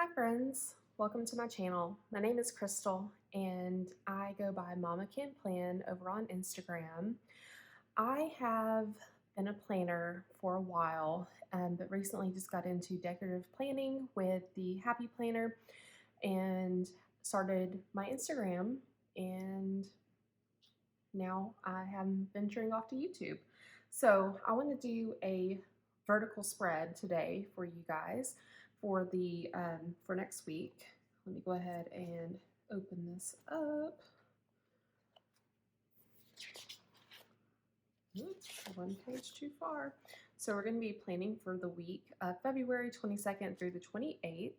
Hi friends, welcome to my channel. My name is Crystal and I go by mamacanplan over on Instagram. I have been a planner for a while, but recently just got into decorative planning with the Happy Planner and started my Instagram, and now I am venturing off to YouTube. So I want to do a vertical spread today for you guys for the for next week. Let me go ahead and open this up. Oops, one page too far. So we're going to be planning for the week of February 22nd through the 28th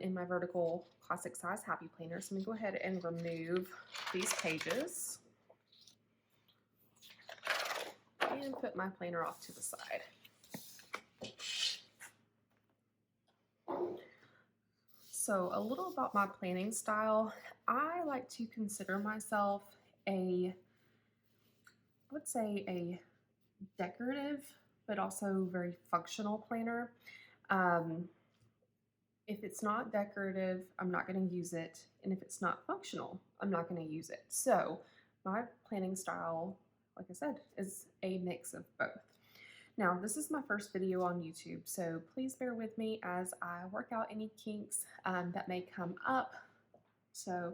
in my vertical classic size Happy Planner. So I'm going to go ahead and remove these pages and put my planner off to the side. So a little about my planning style. I like to consider myself I would say a decorative, but also very functional planner. If it's not decorative, I'm not going to use it. And if it's not functional, I'm not going to use it. So my planning style, like I said, is a mix of both. Now, this is my first video on YouTube, so please bear with me as I work out any kinks that may come up. So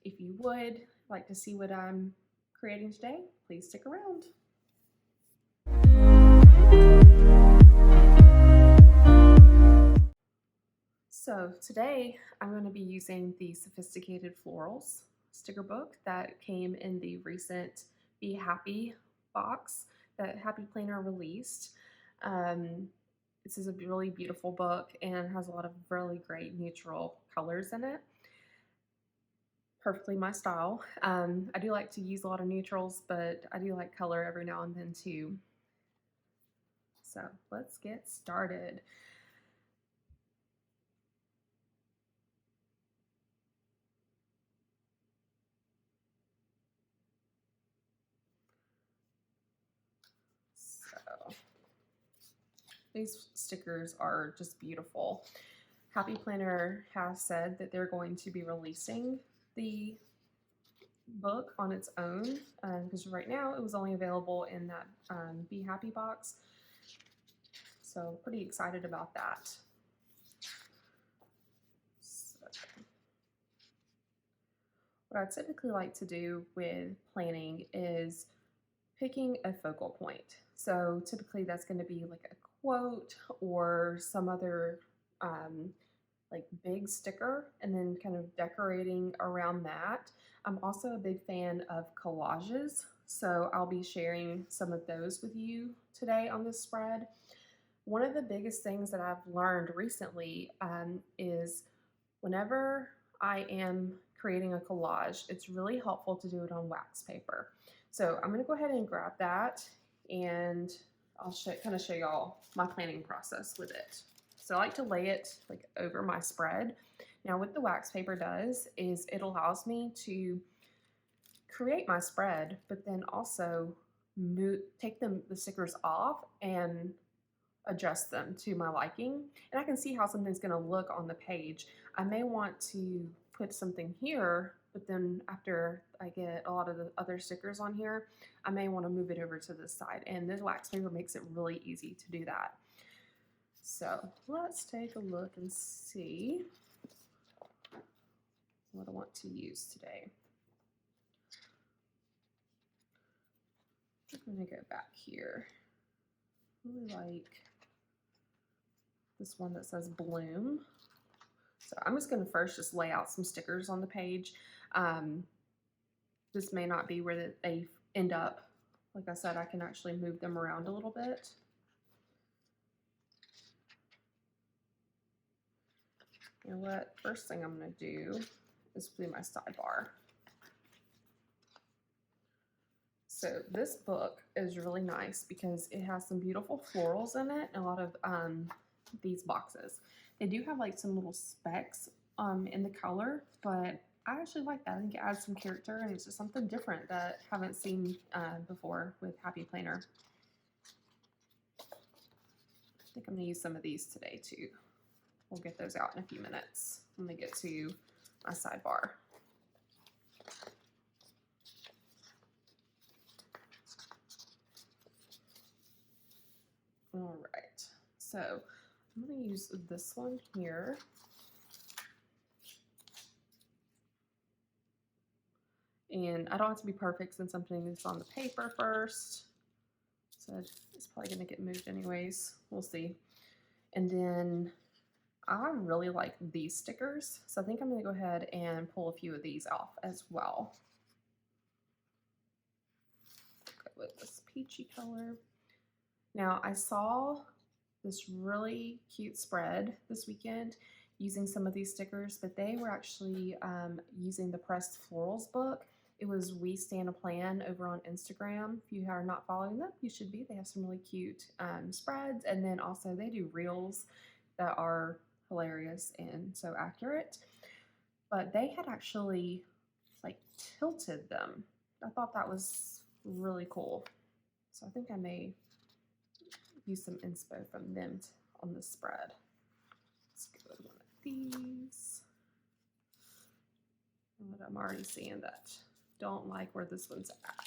if you would like to see what I'm creating today, please stick around. So today I'm going to be using the Sophisticated Florals sticker book that came in the recent Be Happy box that Happy Planner released. This is a really beautiful book and has a lot of really great neutral colors in it. Perfectly my style. I do like to use a lot of neutrals, but I do like color every now and then too. So let's get started. So these stickers are just beautiful. Happy Planner has said that they're going to be releasing the book on its own because right now it was only available in that Be Happy box. So pretty excited about that. So, what I typically like to do with planning is picking a focal point. So typically that's going to be like a quote or some other like big sticker, and then kind of decorating around that. I'm also a big fan of collages, so I'll be sharing some of those with you today on this spread. One of the biggest things that I've learned recently is whenever I am creating a collage, it's really helpful to do it on wax paper. So I'm going to go ahead and grab that, and I'll kind of show y'all my planning process with it. So I like to lay it like over my spread. Now what the wax paper does is it allows me to create my spread, but then also take the stickers off and adjust them to my liking. And I can see how something's going to look on the page. I may want to put something here, but then after I get a lot of the other stickers on here, I may want to move it over to this side. And this wax paper makes it really easy to do that. So let's take a look and see what I want to use today. I'm going to go back here. I really like this one that says bloom. So I'm just going to first just lay out some stickers on the page. This may not be where they end up. Like I said, I can actually move them around a little bit. You know what? First thing I'm going to do is do my sidebar. So this book is really nice because it has some beautiful florals in it and a lot of these boxes. They do have like some little specks in the color, but I actually like that. I think it adds some character and it's just something different that I haven't seen before with Happy Planner. I think I'm going to use some of these today too. we'll get those out in a few minutes when we get to my sidebar. All right, so I'm going to use this one here. And I don't have to be perfect since I'm putting this on the paper first. So it's probably going to get moved anyways. We'll see. And then I really like these stickers. So I think I'm going to go ahead and pull a few of these off as well. Go with this peachy color. Now I saw this really cute spread this weekend using some of these stickers, but they were actually using the Pressed Florals book. It was We Stand a Plan over on Instagram. If you are not following them, you should be. They have some really cute spreads, and then also they do reels that are hilarious and so accurate. But they had actually like tilted them. I thought that was really cool. So I think I may use some inspo from them on the spread. Let's go with one of these. But I'm already seeing that. Don't like where this one's at.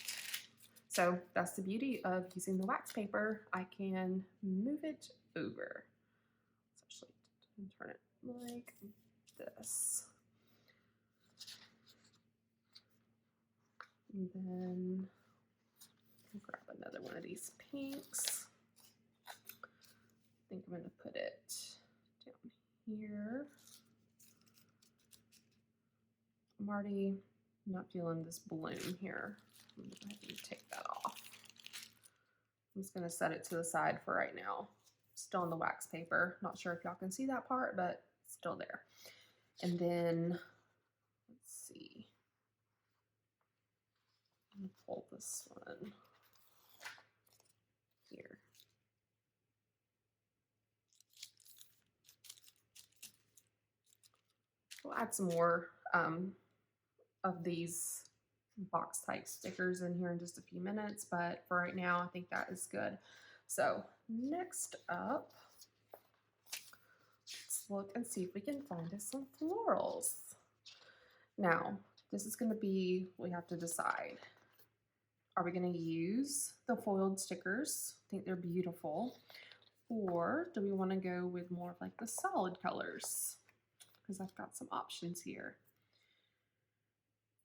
So that's the beauty of using the wax paper. I can move it over. Let's actually turn it like this. And then I'll grab another one of these pinks. I think I'm going to put it down here. I'm already not feeling this balloon here. I'm going to go ahead and take that off. I'm just going to set it to the side for right now. Still on the wax paper. Not sure if y'all can see that part, but it's still there. And then, let's see. I'm going to pull this one here. We'll add some more of these box type stickers in here in just a few minutes, but for right now I think that is good. So next up, let's look and see if we can find us some florals. Now this is going to be, we have to decide, are we going to use the foiled stickers? I think they're beautiful. Or do we want to go with more of like the solid colors? Because I've got some options here.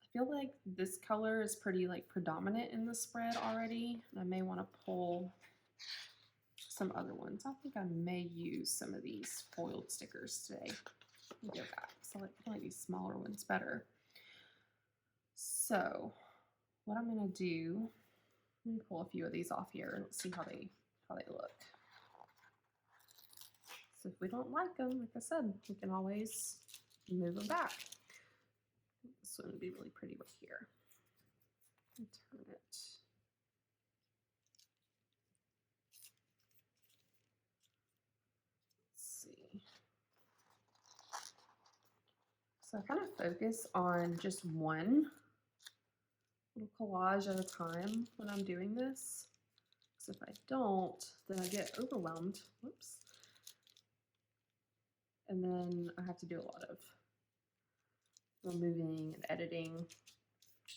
I feel like this color is pretty like predominant in the spread already. And I may want to pull some other ones. I think I may use some of these foiled stickers today. Let me go back. So I like these smaller ones better. So what I'm going to do, let me pull a few of these off here and let's see how they look. So if we don't like them, like I said, we can always move them back. This one would be really pretty right here. Turn it. Let's see. So I kind of focus on just one little collage at a time when I'm doing this. Because if I don't, then I get overwhelmed. Whoops. And then I have to do a lot of removing and editing.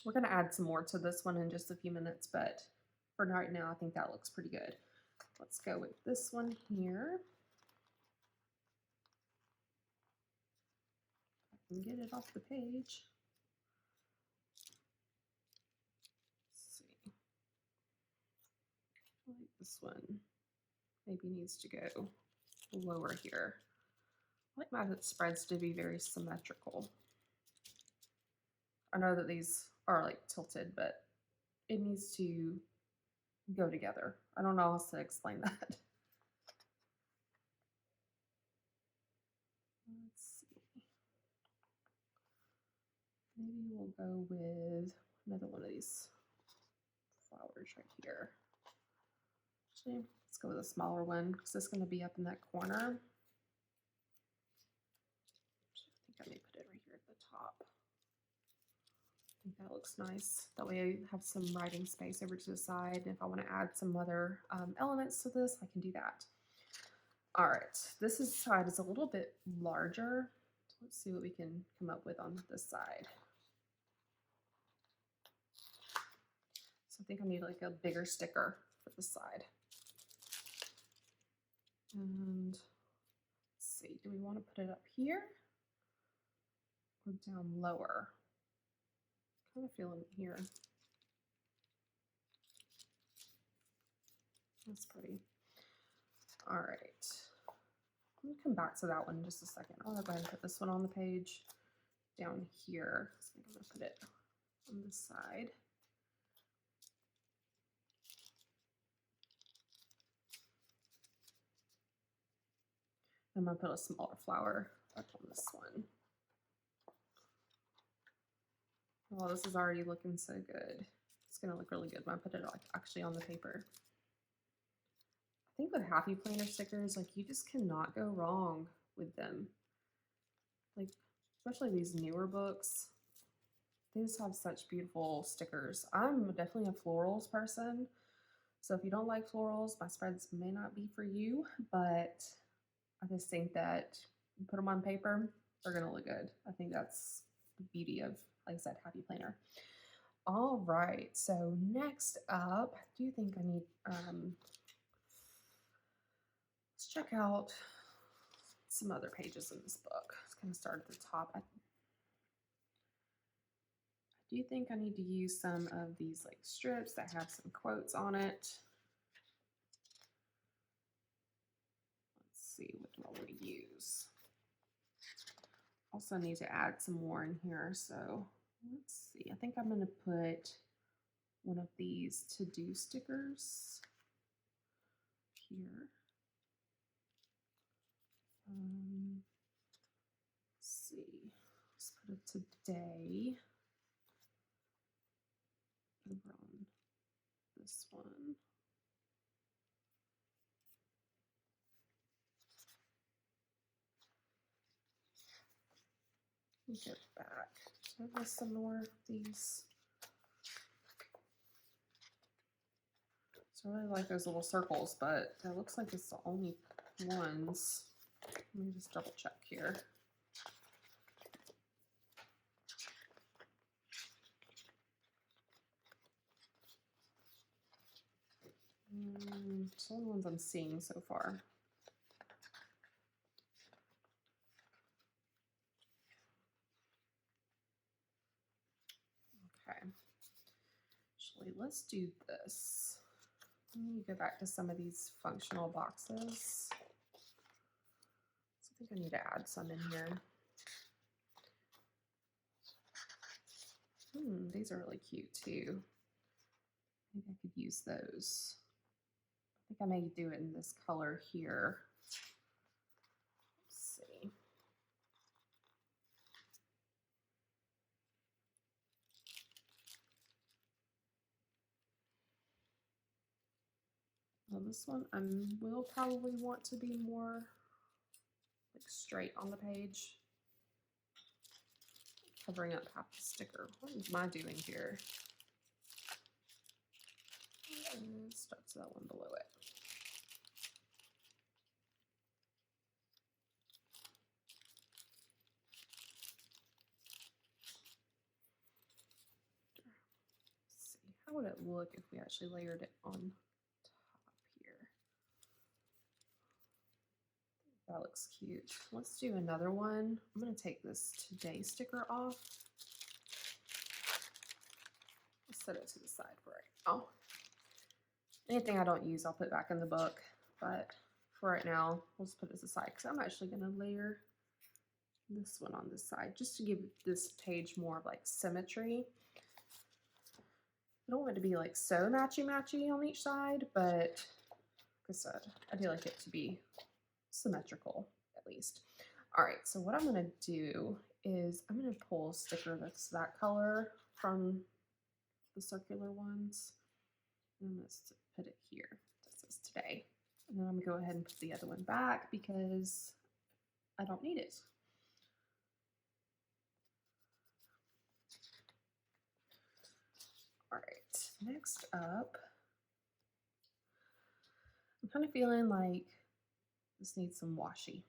We're going to add some more to this one in just a few minutes, but for right now, I think that looks pretty good. Let's go with this one here. I can get it off the page. Let's see. I like this one. Maybe needs to go lower here. I like my spreads to be very symmetrical. I know that these are like tilted, but it needs to go together. I don't know how to explain that. Let's see. Maybe we'll go with another one of these flowers right here. Actually, let's go with a smaller one because it's going to be up in that corner. I think I may put it right here at the top. I think that looks nice. That way I have some writing space over to the side. And if I want to add some other elements to this, I can do that. All right, side is a little bit larger. Let's see what we can come up with on this side. So I think I need like a bigger sticker for the side. And let's see, do we want to put it up here or down lower? Kind of feeling it here. That's pretty. All right. I'm gonna come back to that one in just a second. I'll go ahead and put this one on the page down here. So I'm gonna put it on this side. I'm gonna put a smaller flower up on this one. Oh, this is already looking so good. It's gonna look really good when I put it like actually on the paper. I think with Happy Planner stickers, like you just cannot go wrong with them. Like, especially these newer books, they just have such beautiful stickers. I'm definitely a florals person. So if you don't like florals, my spreads may not be for you, but I just think that you put them on paper, they're gonna look good. I think that's the beauty of, like I said, Happy Planner. All right, so next up, I do think I need, let's check out some other pages in this book. It's gonna start at the top. I do think I need to use some of these like strips that have some quotes on it. Let's see, what do I want to use? Also need to add some more in here. So let's see, I think I'm going to put one of these to-do stickers here. Let's see, let's put it today over on this one. Get back. So I have some more of these. So I really like those little circles, but it looks like it's the only ones. Let me just double check here. It's the only ones I'm seeing so far. Okay. Actually, let's do this. Let me go back to some of these functional boxes. So I think I need to add some in here. These are really cute too. Maybe I could use those. I think I may do it in this color here. Let's see. Well, this one I will probably want to be more like straight on the page. Covering up half the sticker. What am I doing here? And starts that one below it. Let's see, how would it look if we actually layered it on top here? That looks cute. Let's do another one. I'm going to take this today sticker off. Let's set it to the side for right now. Anything I don't use, I'll put back in the book. But for right now, we'll just put this aside because I'm actually going to layer this one on this side just to give this page more of like symmetry. I don't want it to be like so matchy-matchy on each side, but like I said, I do like it to be symmetrical at least. All right, so what I'm going to do is I'm going to pull a sticker that's that color from the circular ones. And I'm going to put it here. That says today. And then I'm going to go ahead and put the other one back because I don't need it. All right, next up, I'm kind of feeling like This needs some washi.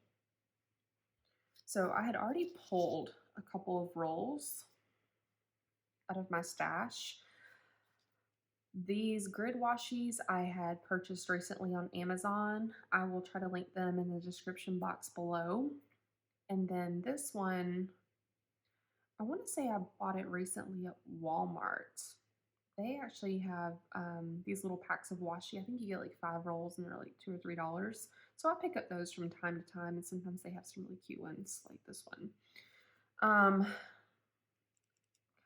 So I had already pulled a couple of rolls out of my stash. These grid washies I had purchased recently on Amazon. I will try to link them in the description box below. And then this one, I want to say I bought it recently at Walmart. They actually have these little packs of washi. I think you get like 5 rolls and they're like $2 or $3. So I pick up those from time to time, and sometimes they have some really cute ones like this one. Kind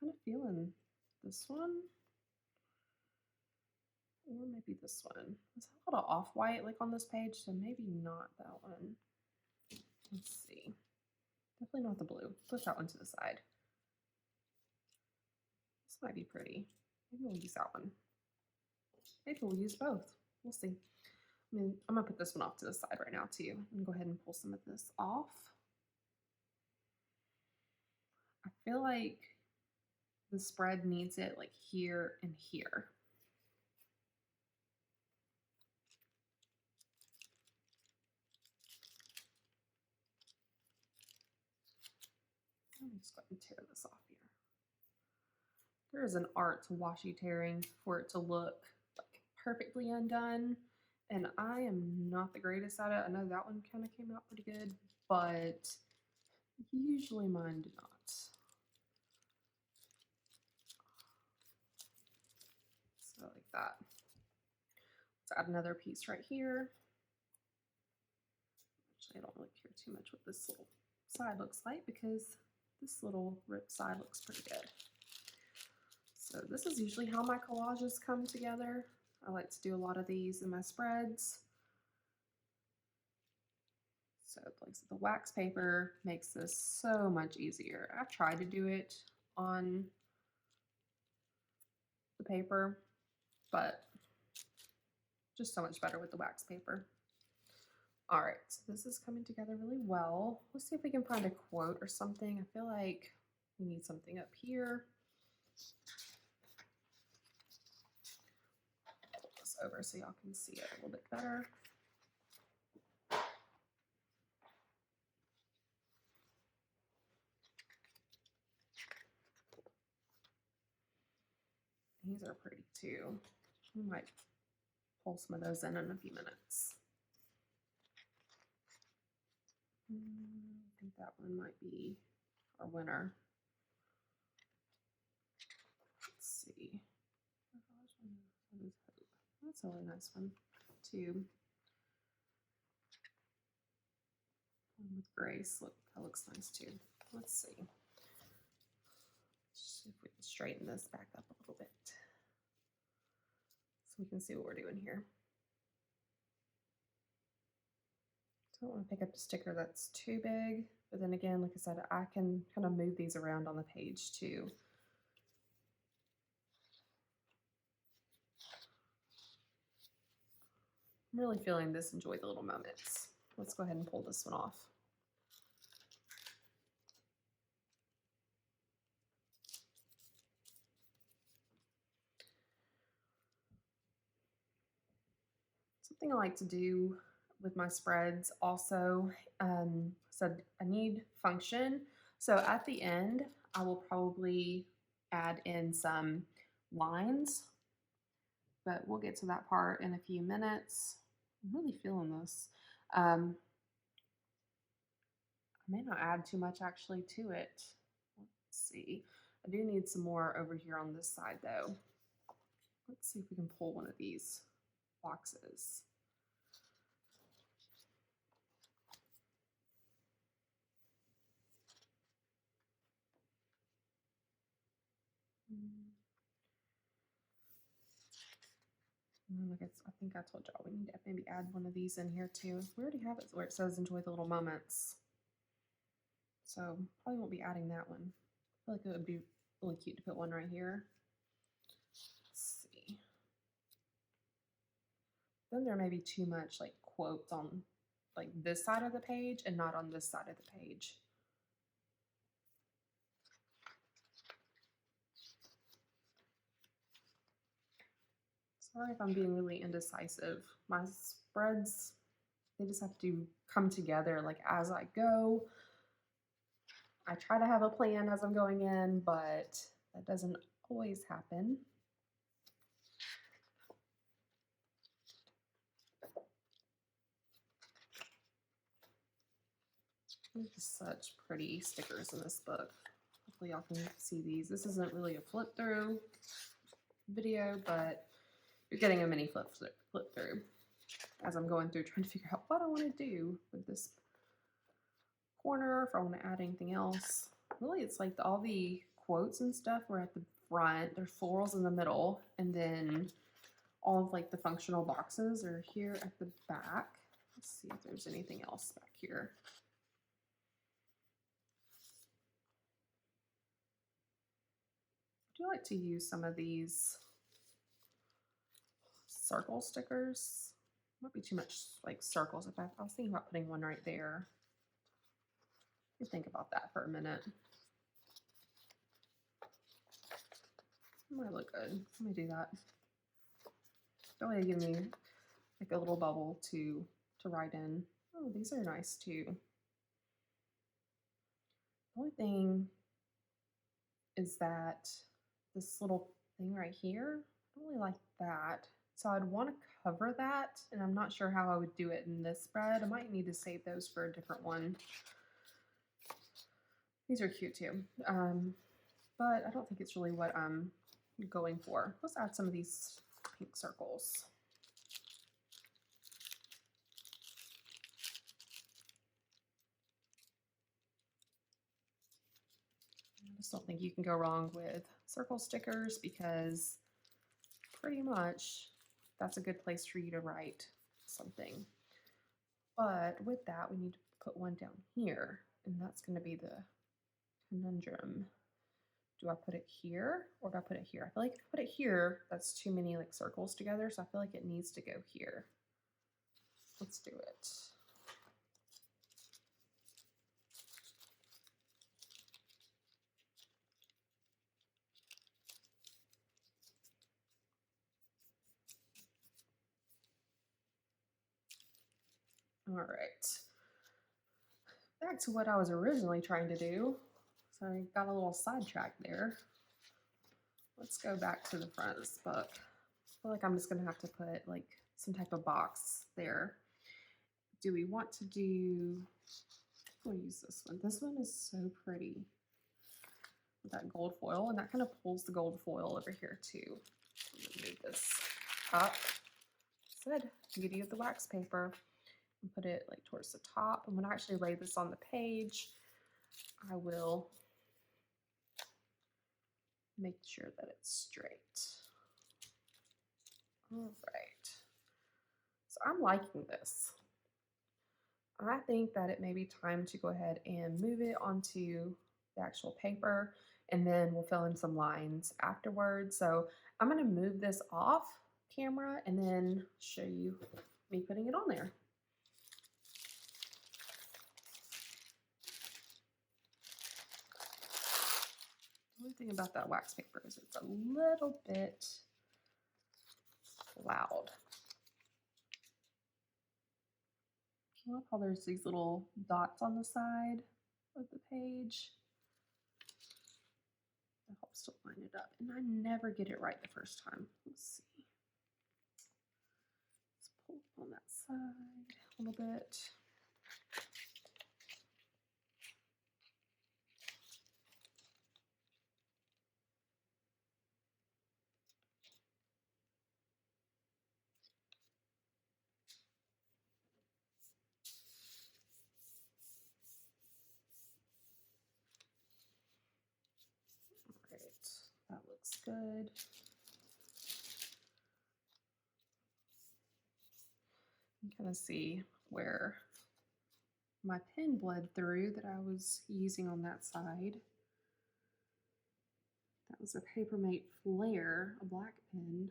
of feeling this one. Or maybe this one. There's a lot of off-white like on this page, so maybe not that one. Let's see. Definitely not the blue. Put that one to the side. This might be pretty. Maybe we'll use that one. Maybe we'll use both. We'll see. I'm gonna put this one off to the side right now too. And go ahead and pull some of this off. I feel like the spread needs it like here and here. Let me just go ahead and tear this off here. There is an art to washi tearing for it to look like perfectly undone, and I am not the greatest at it. I know that one kind of came out pretty good, but usually mine do not. So like that. Let's add another piece right here. Actually, I don't really care too much what this little side looks like because this little rip side looks pretty good. So this is usually how my collages come together. I like to do a lot of these in my spreads. So the wax paper makes this so much easier. I've tried to do it on the paper, but just so much better with the wax paper. All right, so this is coming together really well. Let's see if we can find a quote or something. I feel like we need something up here. Pull this over so y'all can see it a little bit better. These are pretty too. We might pull some of those in a few minutes. I think that one might be our winner. Let's see. That's a really nice one too. One with grace. Look, that looks nice too. Let's see. See if we can straighten this back up a little bit so we can see what we're doing here. Don't want to pick up a sticker that's too big, but then again, like I said, I can kind of move these around on the page too. I'm really feeling this enjoy the little moments. Let's go ahead and pull this one off. Something I like to do with my spreads also, so I need function. So at the end, I will probably add in some lines, but we'll get to that part in a few minutes. I'm really feeling this. I may not add too much actually to it. Let's see. I do need some more over here on this side though. Let's see if we can pull one of these boxes. I think I told y'all we need to maybe add one of these in here too. We already have it where it says enjoy the little moments. So probably won't be adding that one. I feel like it would be really cute to put one right here. Let's see. Then there may be too much like quotes on like this side of the page and not on this side of the page. Sorry if I'm being really indecisive. My spreads they just have to come together like as I go. I try to have a plan as I'm going in, but that doesn't always happen. There's just such pretty stickers in this book. Hopefully y'all can see these. This isn't really a flip through video, but you're getting a mini flip through as I'm going through trying to figure out what I want to do with this corner, if I want to add anything else. Really, it's like all the quotes and stuff were at the front. There's florals in the middle, and then all of like the functional boxes are here at the back. Let's see if there's anything else back here. I do like to use some of these circle stickers. Might be too much like circles. I was thinking about putting one right there. You think about that for a minute. Might look good. Let me do that. That way, give me like a little bubble to write in. Oh, these are nice too. The only thing is that this little thing right here, I don't really like that. So I'd want to cover that, and I'm not sure how I would do it in this spread. I might need to save those for a different one. These are cute too, but I don't think it's really what I'm going for. Let's add some of these pink circles. I just don't think you can go wrong with circle stickers because pretty much that's a good place for you to write something. But with that, we need to put one down here, and that's going to be the conundrum. Do I put it here or do I put it here? I feel like if I put it here, that's too many like circles together, so I feel like it needs to go here. Let's do it. All right. Back to what I was originally trying to do. So I got a little sidetracked there. Let's go back to the front of this book. I feel like I'm just going to have to put like some type of box there. Do we want to do, we'll use this one. This one is so pretty with that gold foil, and that kind of pulls the gold foil over here too. I'm going to move this up. Said, you could use the wax paper and put it like towards the top. And when I actually lay this on the page, I will make sure that it's straight. All right. So I'm liking this. I think that it may be time to go ahead and move it onto the actual paper, and then we'll fill in some lines afterwards. So I'm going to move this off camera and then show you me putting it on there. The only thing about that wax paper is it's a little bit loud. I love how there's these little dots on the side of the page. That helps to line it up. And I never get it right the first time. Let's see. Let's pull on that side a little bit. That looks good. You can kind of see where my pen bled through that I was using on that side. That was a Papermate Flare, a black pen.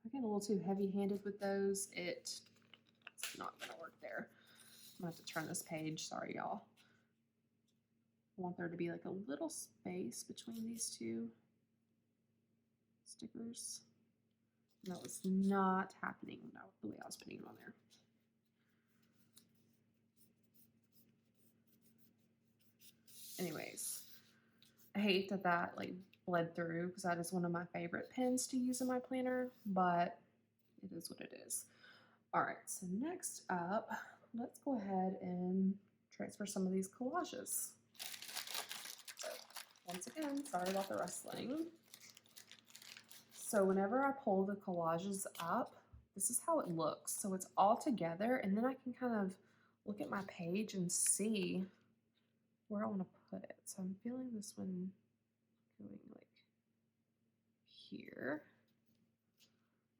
I get a little too heavy-handed with those. It's not going to work there. I'm going to have to turn this page. Sorry, y'all. I want there to be like a little space between these two stickers. And that was not happening the way I was putting it on there. anyways, I hate that that like bled through because that is one of my favorite pens to use in my planner, but it is what it is. All right, so next up, let's go ahead and transfer some of these collages. So once again, sorry about the rustling. So whenever I pull the collages up, this is how it looks. So it's all together, and then I can kind of look at my page and see where I want to put it. So I'm feeling this one going like here.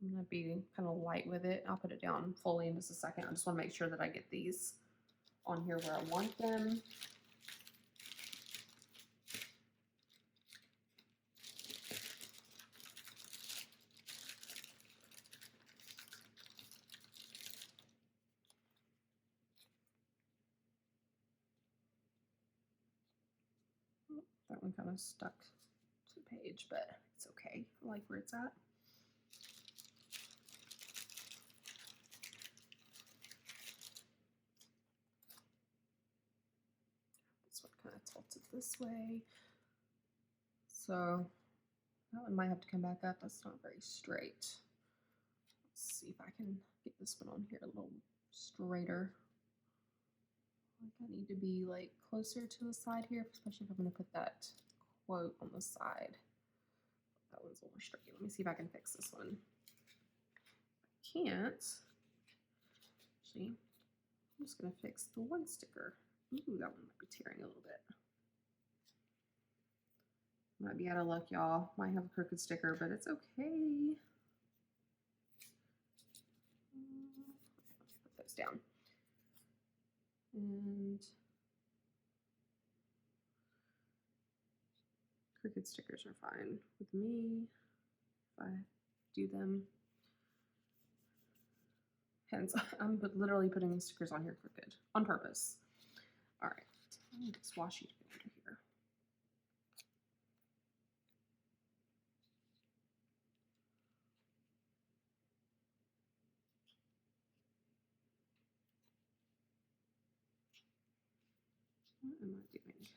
I'm going to be kind of light with it. I'll put it down fully in just a second. I just want to make sure that I get these on here where I want them. That one kind of stuck to the page, but it's okay. I like where it's at. This one kind of tilted this way. So that one might have to come back up. That's not very straight. Let's see if I can get this one on here a little straighter. I need to be like closer to the side here, especially if I'm going to put that quote on the side. That one's a little straight. Let me see if I can fix this one. If I can't, actually, I'm just going to fix the one sticker. Ooh, that one might be tearing a little bit. Might be out of luck, y'all. Might have a crooked sticker, but it's okay. Put those down. And crooked stickers are fine with me if I do them. Hence, I'm literally putting the stickers on here crooked on purpose. All right, let me just wash you under here. What am I doing?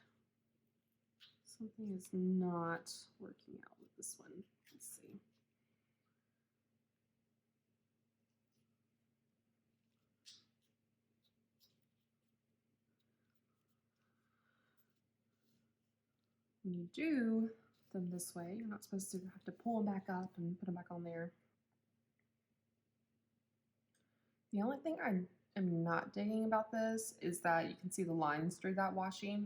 Something is not working out with this one. Let's see. When you do them this way, you're not supposed to have to pull them back up and put them back on there. The only thing I am not digging about this is that you can see the lines through that washi.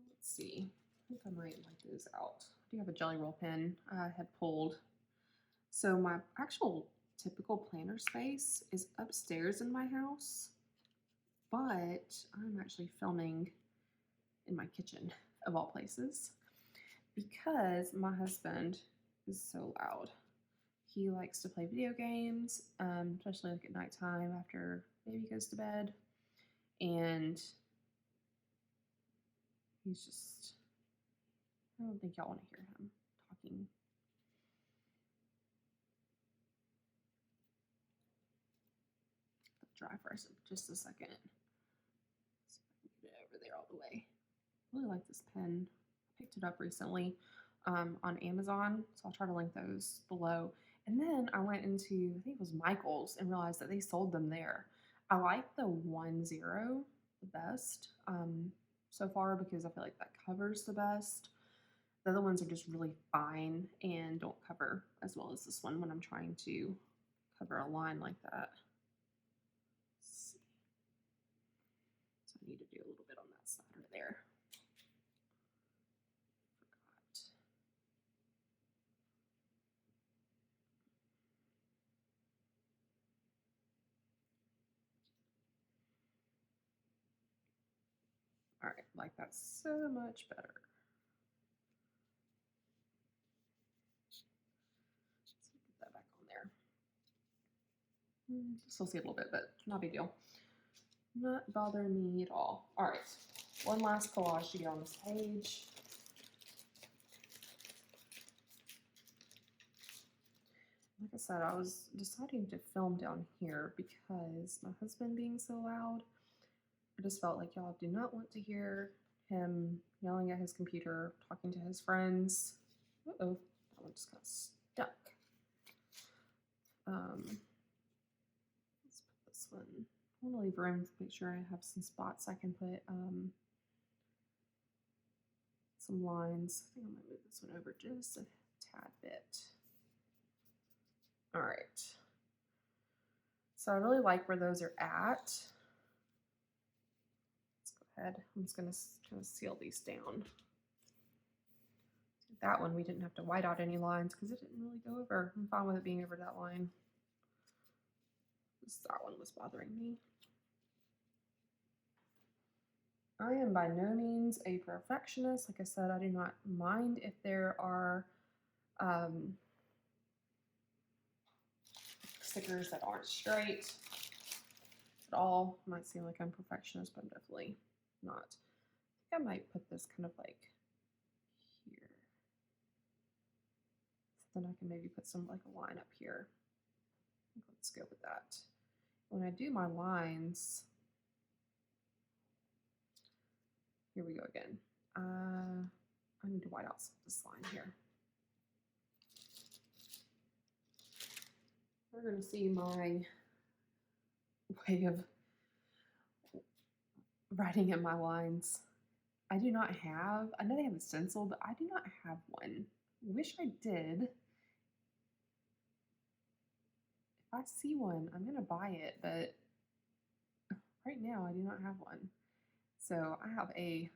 Let's see. I think I might wipe those out. I do have a jelly roll pen I had pulled. So my actual typical planner space is upstairs in my house, but I'm actually filming in my kitchen of all places because my husband is so loud. He likes to play video games, especially like at nighttime after baby goes to bed, and he's just, I don't think y'all want to hear him talking. Dry for us in just a second. See if I can get it over there all the way. I really like this pen. I picked it up recently on Amazon, so I'll try to link those below. And then I went into, I think it was Michael's, and realized that they sold them there. I like the 1-0 the best so far because I feel like that covers the best. The other ones are just really fine and don't cover as well as this one when I'm trying to cover a line like that. So I need to do a little bit on that side right there. All right, like that's so much better. Let's get that back on there. Still see a little bit, but not a big deal. Not bothering me at all. All right, one last collage to get on this page. Like I said, I was deciding to film down here because my husband being so loud, I just felt like y'all do not want to hear him yelling at his computer, talking to his friends. Uh-oh, that one just got stuck. Let's put this one. I want to leave room to make sure I have some spots I can put some lines. I think I'm gonna move this one over just a tad bit. All right. So I really like where those are at. Let's go ahead. I'm just gonna kind of seal these down. That one we didn't have to white out any lines because it didn't really go over. I'm fine with it being over that line. Just that one was bothering me. I am by no means a perfectionist. Like I said, I do not mind if there are stickers that aren't straight at all. It might seem like I'm a perfectionist, but I'm definitely not. I think I might put this kind of like here. So then I can maybe put some like a line up here. Let's go with that. When I do my lines, here we go again. I need to white out this line here. We're going to see my way of writing in my lines. I do not have, I know they have a stencil, but I do not have one. Wish I did. If I see one, I'm going to buy it, but right now I do not have one. So I have a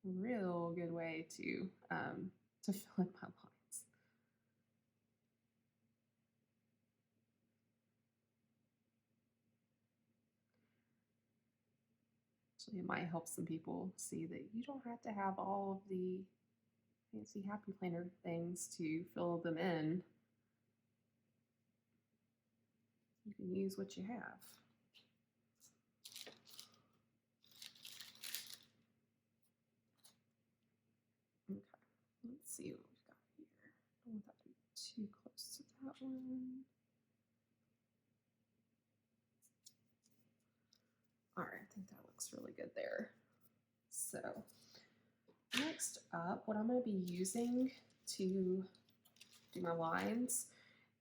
real good way to fill in my lines. Actually, it might help some people see that you don't have to have all of the fancy happy planner things to fill them in. You can use what you have. Okay, let's see what we've got here. I don't want that to be too close to that one. All right, I think that looks really good there. So next up, what I'm going to be using to do my lines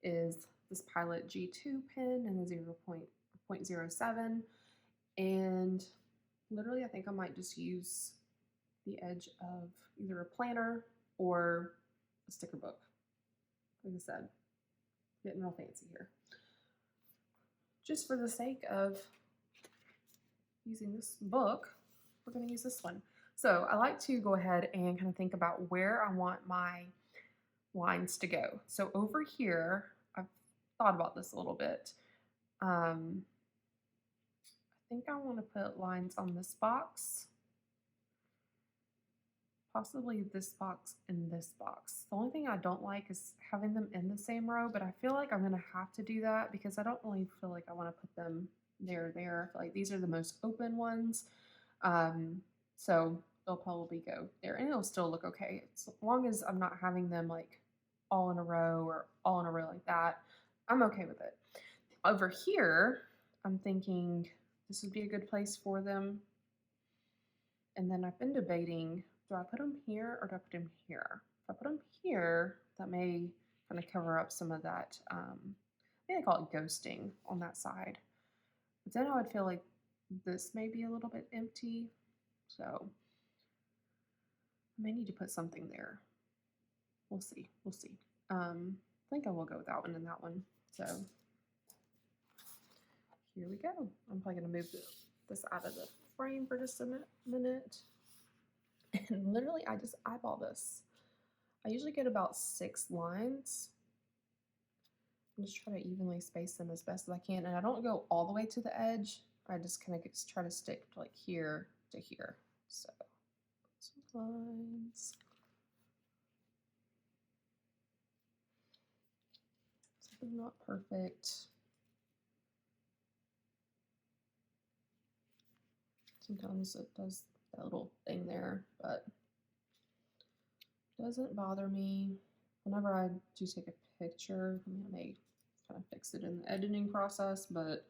is this Pilot G2 pen and the 0.07. And literally, I think I might just use the edge of either a planner or a sticker book. Like I said, getting real fancy here. Just for the sake of using this book, we're going to use this one. So I like to go ahead and kind of think about where I want my lines to go. So over here, I've thought about this a little bit. I think I want to put lines on this box, possibly this box and this box. The only thing I don't like is having them in the same row, but I feel like I'm going to have to do that because I don't really feel like I want to put them there. I feel like these are the most open ones. So they'll probably go there and it'll still look okay. As long as I'm not having them like all in a row or all in a row like that, I'm okay with it. Over here, I'm thinking this would be a good place for them. And then I've been debating, do I put them here or do I put them here? If I put them here, that may kind of cover up some of that, I think they call it ghosting on that side. But then I would feel like this may be a little bit empty. So I may need to put something there. We'll see. We'll see. I think I will go with that one and that one. So here we go. I'm probably going to move this out of the frame for just a minute. And literally, I just eyeball this. I usually get about 6 lines. I'm just trying to evenly space them as best as I can. And I don't go all the way to the edge. I just kind of try to stick to like here to here. So some lines. Something not perfect. Sometimes it does that little thing there, but it doesn't bother me. Whenever I do take a picture, I mean, I may kind of fix it in the editing process, but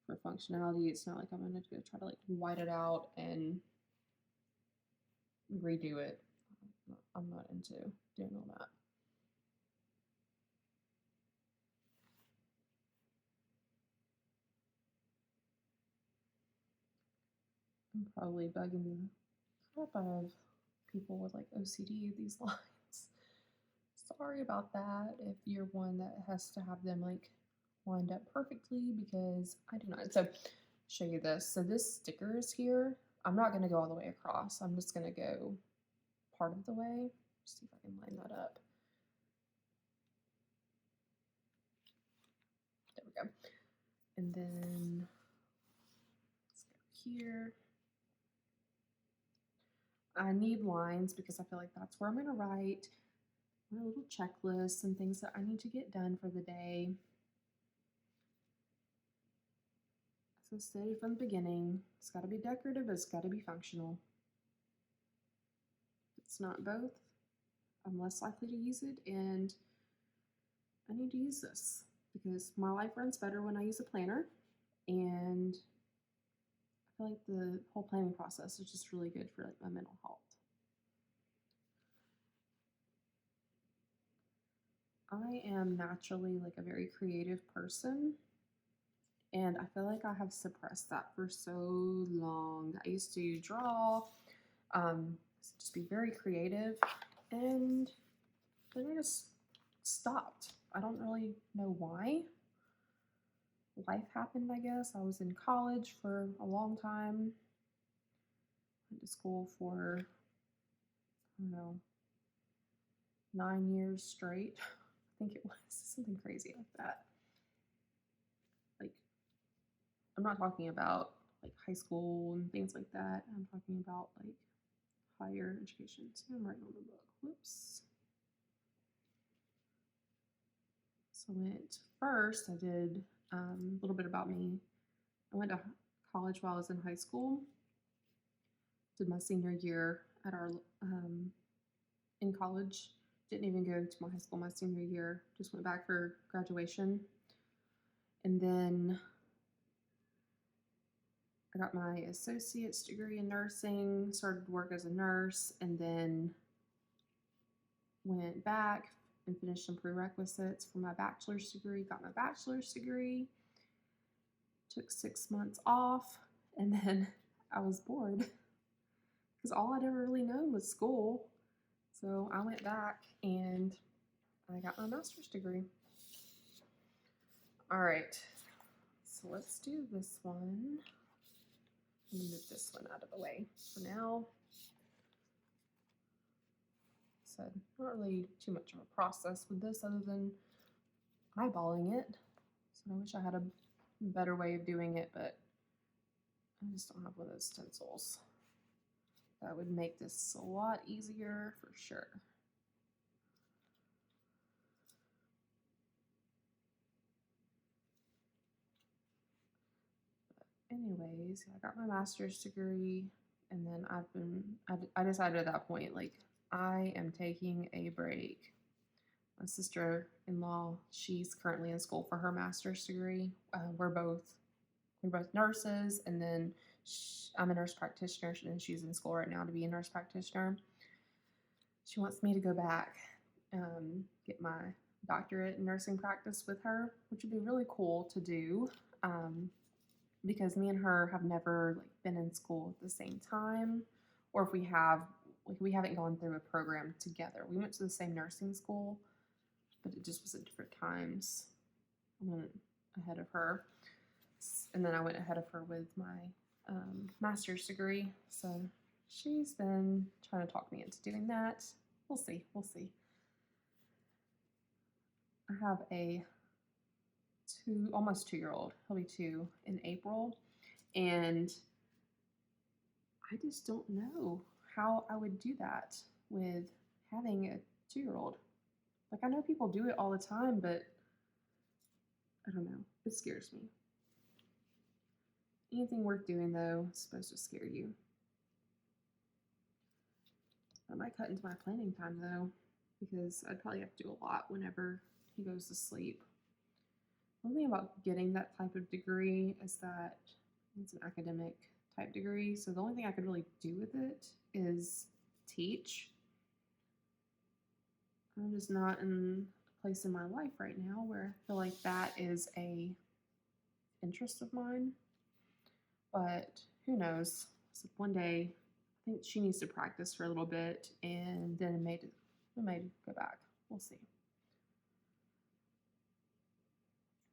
for functionality. It's not like I'm going to go try to like white it out and redo it. I'm not into doing all that. I'm probably bugging the crap out of people with like OCD with these lines. Sorry about that if you're one that has to have them like lined up perfectly, because I do not. So show you this. So this sticker is here. I'm not going to go all the way across. I'm just going to go part of the way. See if I can line that up. There we go. And then let's go here. I need lines because I feel like that's where I'm going to write my little checklist and things that I need to get done for the day. So stated from the beginning, it's got to be decorative, it's got to be functional. If it's not both, I'm less likely to use it, and I need to use this because my life runs better when I use a planner, and I feel like the whole planning process is just really good for like my mental health. I am naturally like a very creative person, and I feel like I have suppressed that for so long. I used to draw, just be very creative, and then I just stopped. I don't really know why. Life happened, I guess. I was in college for a long time. Went to school for, I don't know, 9 years straight. I think it was something crazy like that. Like, I'm not talking about like high school and things like that. I'm talking about like higher education. See, I'm writing on the book. Whoops. So first I did a little bit about me. I went to college while I was in high school. Did my senior year at our in college. Didn't even go to my high school my senior year. Just went back for graduation. And then I got my associate's degree in nursing, started work as a nurse, and then went back and finished some prerequisites for my bachelor's degree, got my bachelor's degree, took 6 months off, and then I was bored because all I'd ever really known was school. So I went back and I got my master's degree. All right, so let's do this one. I'm gonna move this one out of the way for now. So not really too much of a process with this other than eyeballing it. So I wish I had a better way of doing it, but I just don't have one of those stencils. That would make this a lot easier for sure. But anyways, I got my master's degree, and then I decided at that point, like, I am taking a break. My sister-in-law, she's currently in school for her master's degree. We're both nurses, and then I'm a nurse practitioner, and she's in school right now to be a nurse practitioner. She wants me to go back, get my doctorate in nursing practice with her, which would be really cool to do, because me and her have never like been in school at the same time, or if we have, like, we haven't gone through a program together. We went to the same nursing school, but it just was at different times. I went ahead of her, and then I went ahead of her with my master's degree. So she's been trying to talk me into doing that. We'll see. We'll see. I have a almost 2-year-old. He'll be 2 in April, and I just don't know how I would do that with having a 2-year-old. Like, I know people do it all the time, but I don't know. It scares me. Anything worth doing, though, is supposed to scare you. That might cut into my planning time, though, because I'd probably have to do a lot whenever he goes to sleep. one thing about getting that type of degree is that it's an academic type degree. So the only thing I could really do with it is teach. I'm just not in a place in my life right now where I feel like that is a interest of mine. But who knows? So one day, I think she needs to practice for a little bit, and then it may go back. We'll see.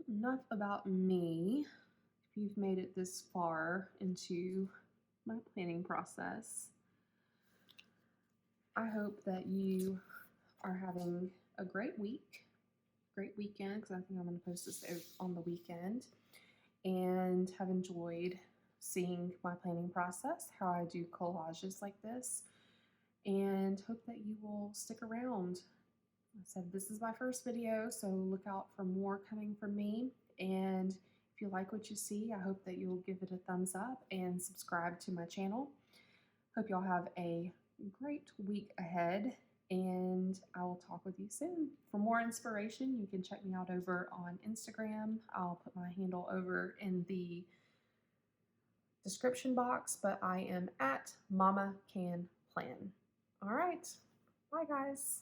Enough about me. If you've made it this far into my planning process, I hope that you are having a great week, great weekend, because I think I'm going to post this on the weekend, and have enjoyed seeing my planning process, how I do collages like this, and hope that you will stick around. I said this is my first video, so look out for more coming from me. And if you like what you see, I hope that you'll give it a thumbs up and subscribe to my channel. Hope y'all have a great week ahead, and I will talk with you soon. For more inspiration, you can check me out over on Instagram. I'll put my handle over in the description box, but I am at mamacanplan. All right, bye guys.